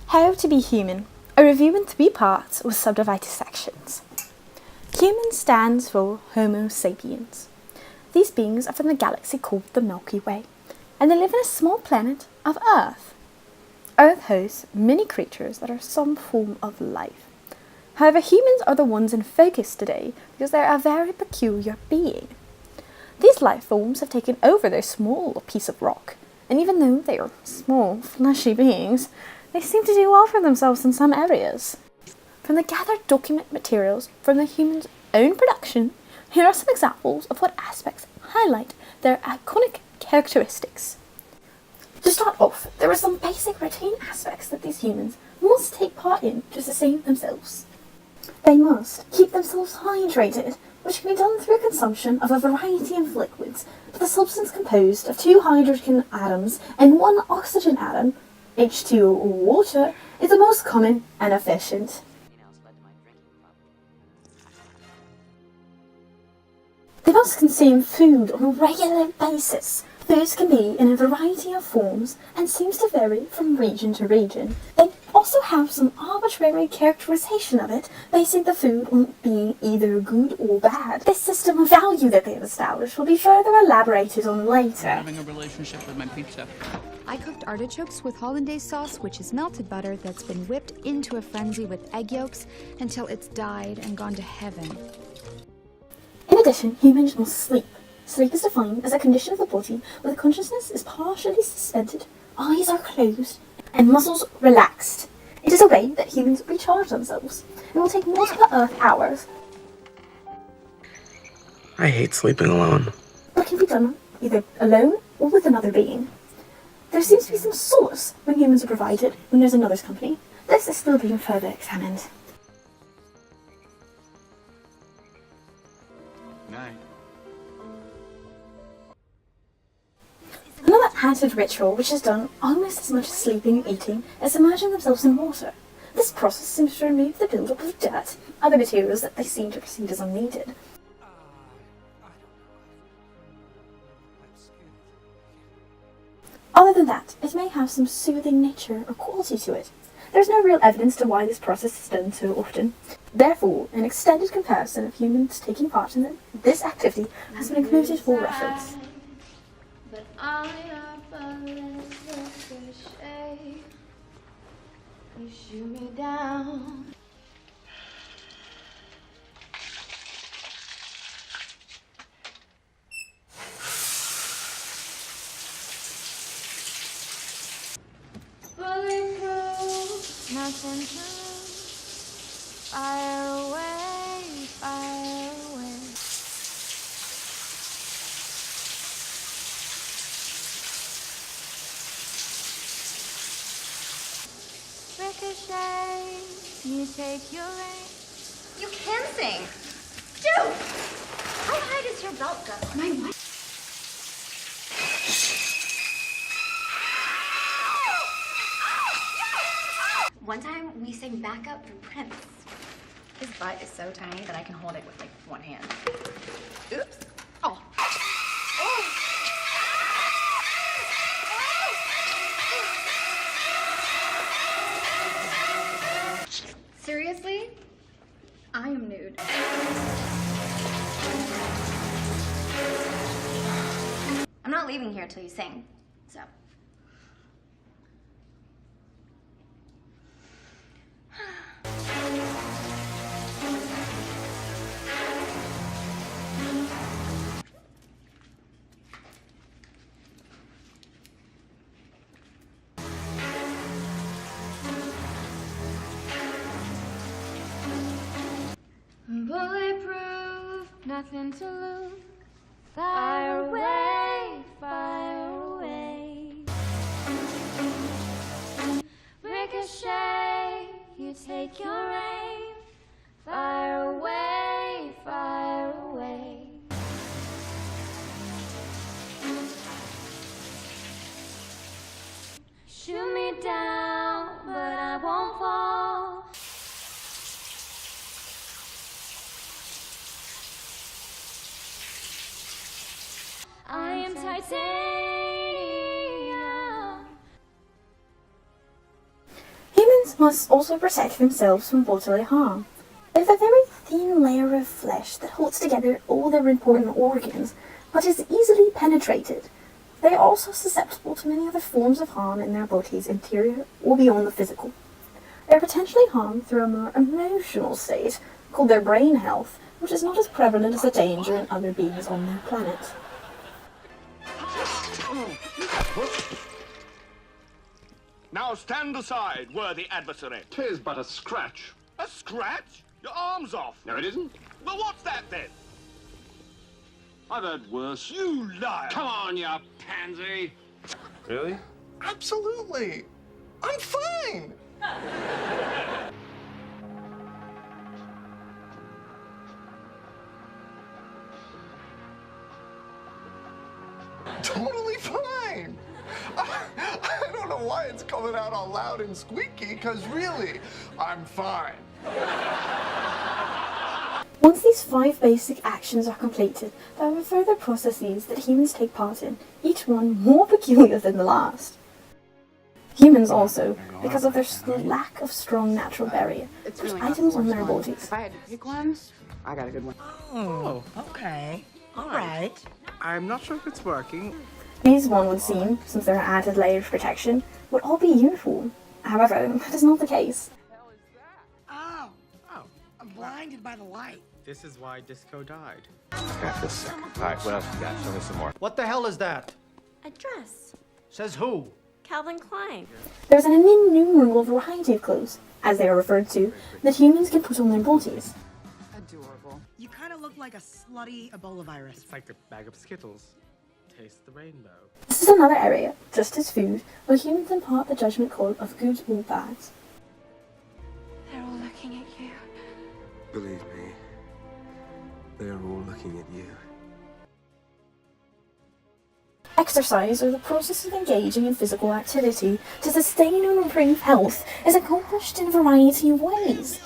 How to be human, a review in 3 parts with subdivided sections. Human stands for Homo sapiens. These beings are from the galaxy called the Milky Way, and they live in a small planet of Earth. Earth hosts many creatures that are some form of life. However, humans are the ones in focus today because they are a very peculiar being. These life forms have taken over their small piece of rock, and even though they are small, fleshy beings, they seem to do well for themselves in some areas. From the gathered document materials from the human's own production, here are some examples of what aspects highlight their iconic characteristics. To start off, there are some basic routine aspects that these humans must take part in to sustain themselves. They must keep themselves hydrated, which can be done through consumption of a variety of liquids, but the substance composed of 2 hydrogen atoms and 1 oxygen atom, H2O or water, is the most common and efficient. They must consume food on a regular basis. Foods can be in a variety of forms and seems to vary from region to region. They also have some arbitrary characterization of it, basing the food on being either good or bad. This system of value that they have established will be further elaborated on later. I'm having a relationship with my pizza. I cooked artichokes with hollandaise sauce, which is melted butter that's been whipped into a frenzy with egg yolks until it's died and gone to heaven. In addition, humans must sleep. Sleep is defined as a condition of the body where the consciousness is partially suspended, eyes are closed, and muscles relaxed. It is a way that humans recharge themselves, and will take multiple Earth hours, I hate sleeping alone. but can be done either alone or with another being. There seems to be some solace when humans are provided when there's another's company. This is still being further examined. Night. Another added ritual which is done almost as much as sleeping and eating is immersing themselves in water. This process seems to remove the buildup of dirt, other materials that they seem to perceive as unneeded. Other than that, it may have some soothing nature or quality to it. There is no real evidence to why this process is done so often. Therefore, an extended comparison of humans taking part in this activity has been included for reference. But I am falling ricochet. You shoot me down. Bulletproof, nothing to lose. Fire away, fire away. Ricochet, you take your aim. You can sing. Dude! How high does your belt go? My what? One time we sang backup for Prince. His butt is so tiny that I can hold it with like 1 hand. Oops. Oh. Seriously? I am nude. I'm not leaving here till you sing, so. Bulletproof, nothing to lose. Fire away, fire away. Ricochet, you take your aim. Fire away, fire away. Shoot me down, but I won't fall. I am titanium. humans must also protect themselves from bodily harm. With a very thin layer of flesh that holds together all their important organs, but is easily penetrated, they are also susceptible to many other forms of harm in their body's interior or beyond the physical. They are potentially harmed through a more emotional state, called their brain health, which is not as prevalent as the danger in other beings on their planet. Now stand aside, worthy adversary. 'Tis but a scratch. A scratch? Your arm's off. No, it isn't. Well, what's that then? I've heard worse. You liar! Come on, you pansy. Really? Absolutely. I'm fine. Totally fine. I don't know why it's coming out all loud and squeaky, because really, I'm fine. Once these 5 basic actions are completed, there are further processes that humans take part in, each one more peculiar than the last. Humans also, because of their lack of strong natural barrier, put items on their bodies. If I had to pick one, I got a good one. Oh, okay. All right. I'm not sure if it's working. These, one would seem, since they're an added layer of protection, would all be uniform. However, that is not the case. Oh, I'm blinded by the light. This is why disco died. Got this sick. All right, what else you got? Show me some more. What the hell is that? A dress. Says who? Calvin Klein. There's an innumerable variety of clothes, as they are referred to, that humans can put on their bodies. Adorable. You kind of look like a slutty Ebola virus. It's like a bag of Skittles. Taste the rainbow. This is another area, just as food, where humans impart the judgment call of good or bad. They're all looking at you. Believe me, they're all looking at you. Exercise, or the process of engaging in physical activity to sustain and improve health, is accomplished in a variety of ways.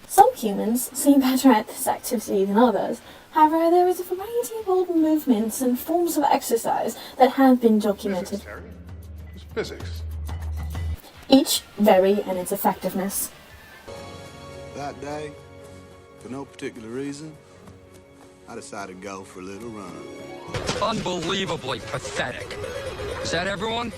Some humans seem better at this activity than others. However, there is a variety of old movements and forms of exercise that have been documented. It's physics. Each vary in its effectiveness. That day, for no particular reason, I decided to go for a little run. Unbelievably pathetic. Is that everyone?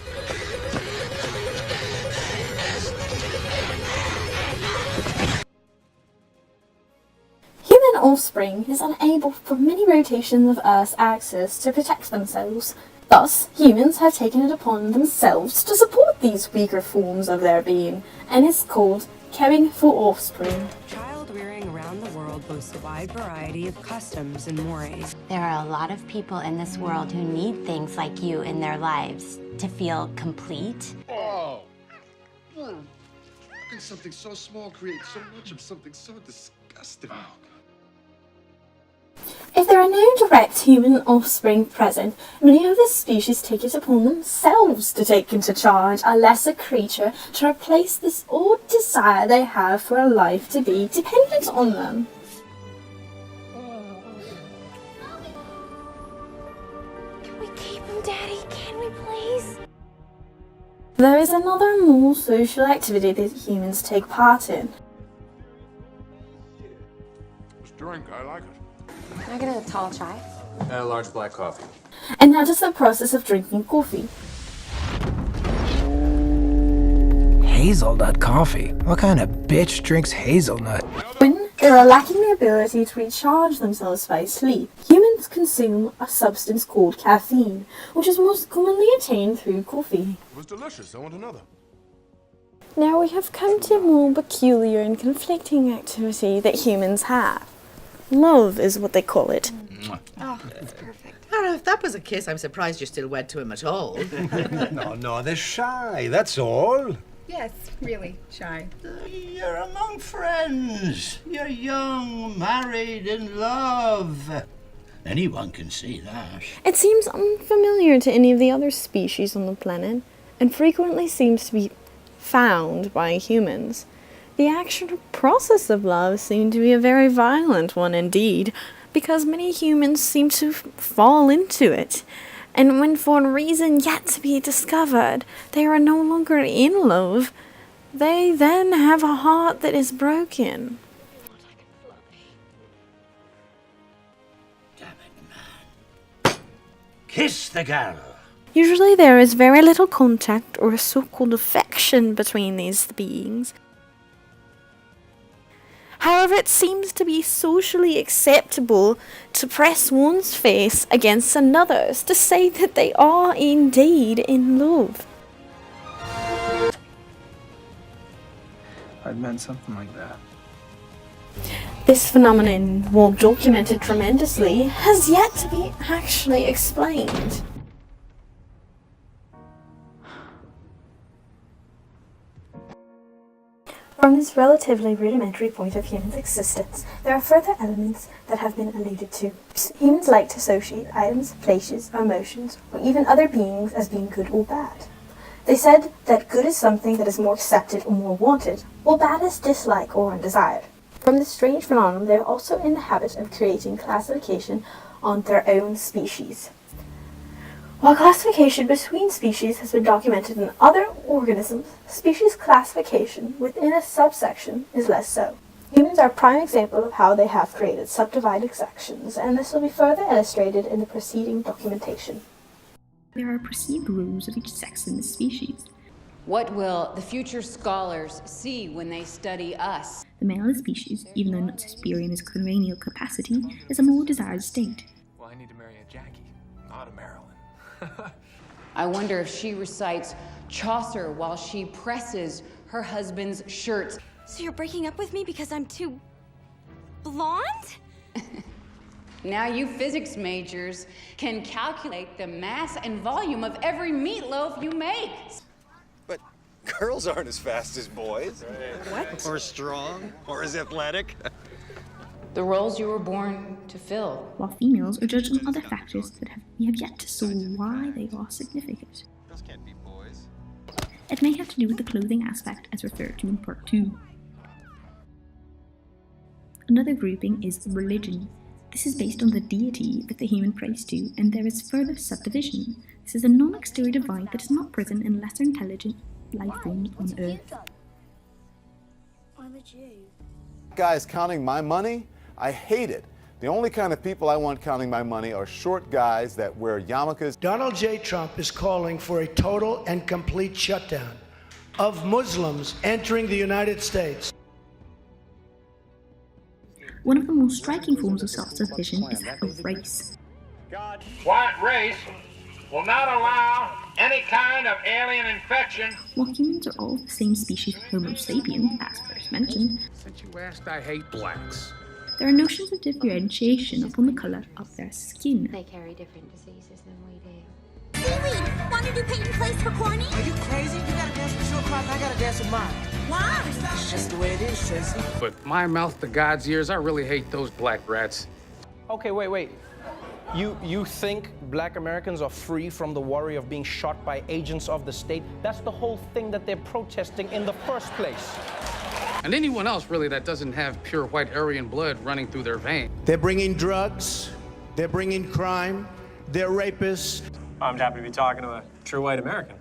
Human offspring is unable for many rotations of Earth's axis to protect themselves. Thus, humans have taken it upon themselves to support these weaker forms of their being, and is called caring for offspring. Child rearing around the world boasts a wide variety of customs and mores. There are a lot of people in this world who need things like you in their lives to feel complete. Oh. Something so small creates so much of something so disgusting. If there are no direct human offspring present, many of the species take it upon themselves to take into charge a lesser creature to replace this old desire they have for a life to be dependent on them. Can we keep him, Daddy? Can we please? There is another more social activity that humans take part in. This drink, I like it. Can I get a tall chai? A large black coffee. And that is the process of drinking coffee. Hazelnut coffee? What kind of bitch drinks hazelnut? When they are lacking the ability to recharge themselves by sleep, humans consume a substance called caffeine, which is most commonly attained through coffee. It was delicious. I want another. Now we have come to a more peculiar and conflicting activity that humans have. Love is what they call it. Oh, that's perfect. I don't know, if that was a kiss, I'm surprised you're still wed to him at all. No, they're shy, that's all. Yes, really, shy. You're among friends. You're young, married, in love. Anyone can see that. It seems unfamiliar to any of the other species on the planet, and frequently seems to be found by humans. The actual process of love seemed to be a very violent one indeed, because many humans seem to fall into it. And when for a reason yet to be discovered, they are no longer in love, they then have a heart that is broken. Kiss the girl. Usually there is very little contact or a so-called affection between these beings. However, it seems to be socially acceptable to press one's face against another's to say that they are indeed in love. I'd meant something like that. This phenomenon, while documented tremendously, has yet to be actually explained. From this relatively rudimentary point of humans' existence, there are further elements that have been alluded to. Humans like to associate items, places, or emotions, or even other beings as being good or bad. They said that good is something that is more accepted or more wanted, while bad is disliked or undesired. From this strange phenomenon, they are also in the habit of creating classification on their own species. While classification between species has been documented in other organisms, species classification within a subsection is less so. Humans are a prime example of how they have created subdivided sections, and this will be further illustrated in the preceding documentation. There are perceived rules of each sex in the species. What will the future scholars see when they study us? The male of the species, even though not superior in his cranial capacity, is a more desired state. Well, I need to marry a Jackie, not a Marilyn. I wonder if she recites Chaucer while she presses her husband's shirts. So you're breaking up with me because I'm too blonde? Now you physics majors can calculate the mass and volume of every meatloaf you make. But girls aren't as fast as boys. What? Or strong, or as athletic. The roles you were born to fill. While females are judged on other factors that we have yet to solve why they are significant. Girls can't be boys. It may have to do with the clothing aspect as referred to in part 2. Another grouping is religion. This is based on the deity that the human prays to, and there is further subdivision. This is a non-exterior divide that is not present in lesser intelligent life forms on Earth. Why would you? Guys counting my money? I hate it. The only kind of people I want counting my money are short guys that wear yarmulkes. Donald J. Trump is calling for a total and complete shutdown of Muslims entering the United States. One of the most striking forms of self-subdivision is that of race. White race will not allow any kind of alien infection. While humans are all the same species of Homo sapiens, as first mentioned, since you asked, I hate blacks. There are notions of differentiation upon the colour of their skin. They carry different diseases than we do. Seaweed! Want to do Peyton Place for corny? Are you crazy? You gotta dance with your crop, I gotta dance with mine. Why? It's just the way it is, Tracy. But my mouth to God's ears, I really hate those black rats. Okay, wait. You think black Americans are free from the worry of being shot by agents of the state? That's the whole thing that they're protesting in the first place. And anyone else, really, that doesn't have pure white Aryan blood running through their veins. They're bringing drugs, they're bringing crime, they're rapists. I'm happy to be talking to a true white American.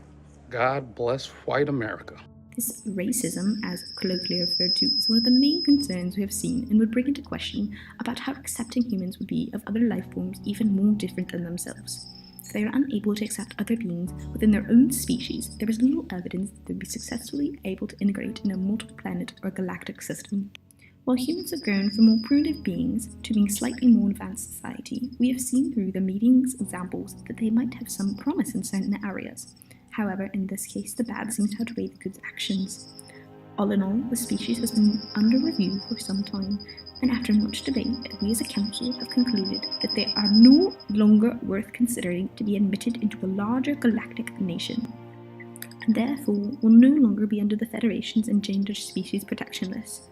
God bless white America. This racism, as colloquially referred to, is one of the main concerns we have seen and would bring into question about how accepting humans would be of other life forms even more different than themselves. If they are unable to accept other beings within their own species, there is little evidence that they would be successfully able to integrate in a multi-planet or galactic system. While humans have grown from more primitive beings to being slightly more advanced society, we have seen through the meetings examples that they might have some promise in certain areas. However, in this case, the bad seems to outweigh the good actions. All in all, the species has been under review for some time, and after much debate, we as a council have concluded that they are no longer worth considering to be admitted into a larger galactic nation, and therefore will no longer be under the Federation's Endangered Species Protection List.